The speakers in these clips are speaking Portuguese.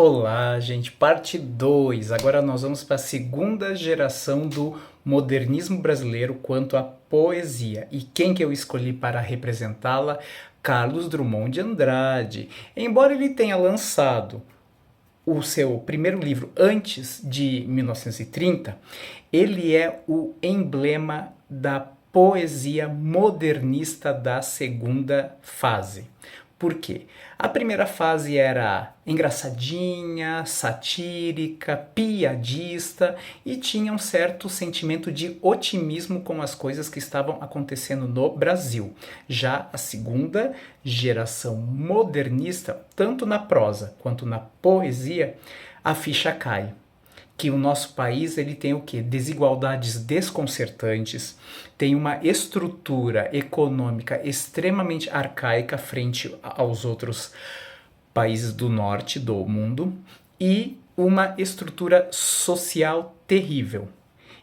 Olá, gente, parte 2. Agora nós vamos para a segunda geração do modernismo brasileiro quanto à poesia. E quem que eu escolhi para representá-la? Carlos Drummond de Andrade. Embora ele tenha lançado o seu primeiro livro antes de 1930, ele é o emblema da poesia modernista da segunda fase. Por quê? A primeira fase era engraçadinha, satírica, piadista e tinha um certo sentimento de otimismo com as coisas que estavam acontecendo no Brasil. Já a segunda geração modernista, tanto na prosa quanto na poesia, a ficha cai. Que o nosso país ele tem o quê? Desigualdades desconcertantes, tem uma estrutura econômica extremamente arcaica frente aos outros países do norte do mundo e uma estrutura social terrível.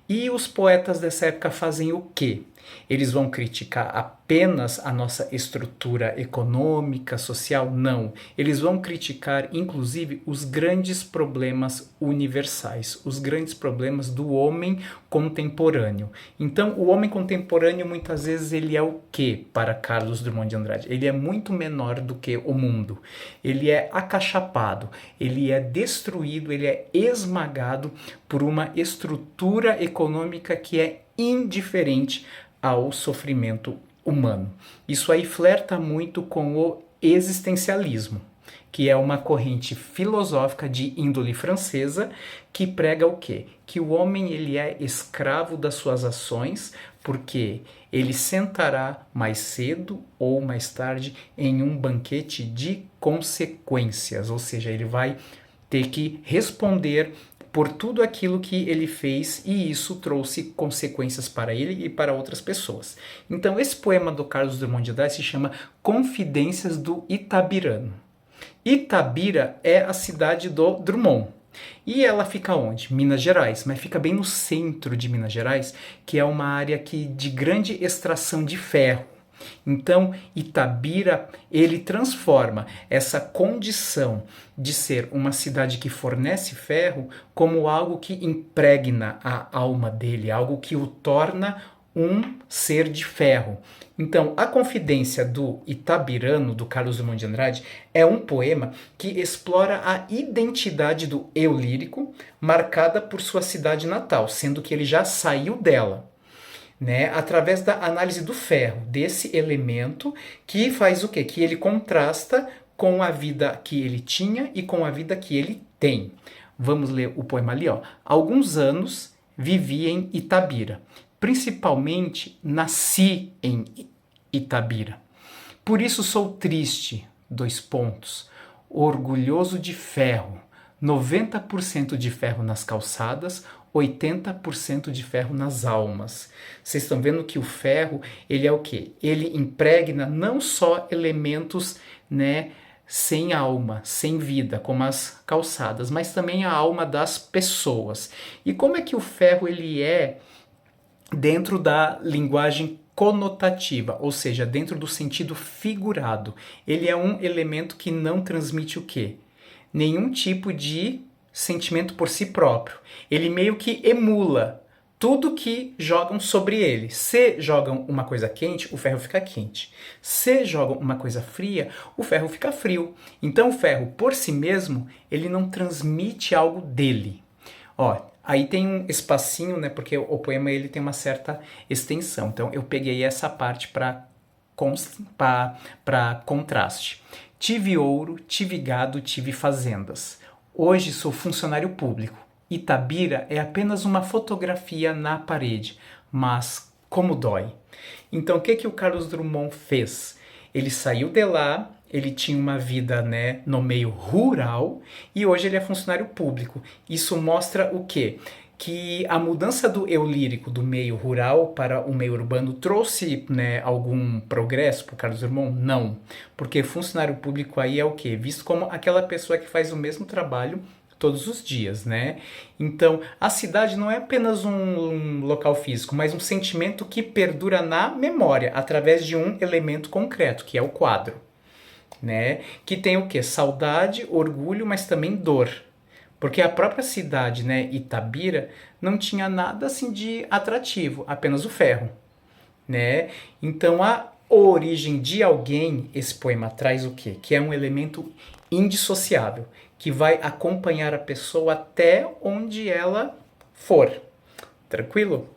E os poetas dessa época fazem o quê? Eles vão criticar apenas a nossa estrutura econômica, social? Não. Eles vão criticar, inclusive, os grandes problemas universais, os grandes problemas do homem contemporâneo. Então, o homem contemporâneo, muitas vezes, ele é o quê para Carlos Drummond de Andrade? Ele é muito menor do que o mundo. Ele é acachapado, ele é destruído, ele é esmagado por uma estrutura econômica que é indiferente ao sofrimento humano. Isso aí flerta muito com o existencialismo, que é uma corrente filosófica de índole francesa que prega o quê? Que o homem ele é escravo das suas ações, porque ele sentará mais cedo ou mais tarde em um banquete de consequências, ou seja, ele vai ter que responder por tudo aquilo que ele fez e isso trouxe consequências para ele e para outras pessoas. Então esse poema do Carlos Drummond de Andrade se chama Confidências do Itabirano. Itabira é a cidade do Drummond. E ela fica onde? Minas Gerais, mas fica bem no centro de Minas Gerais, que é uma área de grande extração de ferro. Então, Itabira, ele transforma essa condição de ser uma cidade que fornece ferro como algo que impregna a alma dele, algo que o torna um ser de ferro. Então, a Confidência do Itabirano, do Carlos Drummond de Andrade, é um poema que explora a identidade do eu lírico, marcada por sua cidade natal, sendo que ele já saiu dela. Né, através da análise do ferro, desse elemento que faz o quê? Que ele contrasta com a vida que ele tinha e com a vida que ele tem. Vamos ler o poema ali, ó. Alguns anos vivi em Itabira, principalmente nasci em Itabira. Por isso sou triste, orgulhoso de ferro, 90% de ferro nas calçadas, 80% de ferro nas almas. Vocês estão vendo que o ferro, ele é o quê? Ele impregna não só elementos, né, sem alma, sem vida, como as calçadas, mas também a alma das pessoas. E como é que o ferro ele é dentro da linguagem conotativa, ou seja, dentro do sentido figurado? Ele é um elemento que não transmite o quê? Nenhum tipo de sentimento por si próprio. Ele meio que emula tudo que jogam sobre ele. Se jogam uma coisa quente, o ferro fica quente. Se jogam uma coisa fria, o ferro fica frio. Então o ferro, por si mesmo, ele não transmite algo dele. Ó, aí tem um espacinho, né, porque o poema ele tem uma certa extensão. Então eu peguei essa parte para contraste. Tive ouro, tive gado, tive fazendas. Hoje sou funcionário público. Itabira é apenas uma fotografia na parede, mas como dói. Então o que o Carlos Drummond fez? Ele saiu de lá, ele tinha uma vida, né, no meio rural e hoje ele é funcionário público. Isso mostra o quê? Que a mudança do eu lírico do meio rural para o meio urbano trouxe, né, algum progresso para o Carlos Drummond? Não, porque funcionário público aí é o quê? Visto como aquela pessoa que faz o mesmo trabalho todos os dias, né? Então, a cidade não é apenas um local físico, mas um sentimento que perdura na memória, através de um elemento concreto, que é o quadro. né? Que tem o quê? Saudade, orgulho, mas também dor. Porque a própria cidade, né, Itabira, não tinha nada assim de atrativo, apenas o ferro, né? Então a origem de alguém, esse poema traz o quê? Que é um elemento indissociável, que vai acompanhar a pessoa até onde ela for. Tranquilo?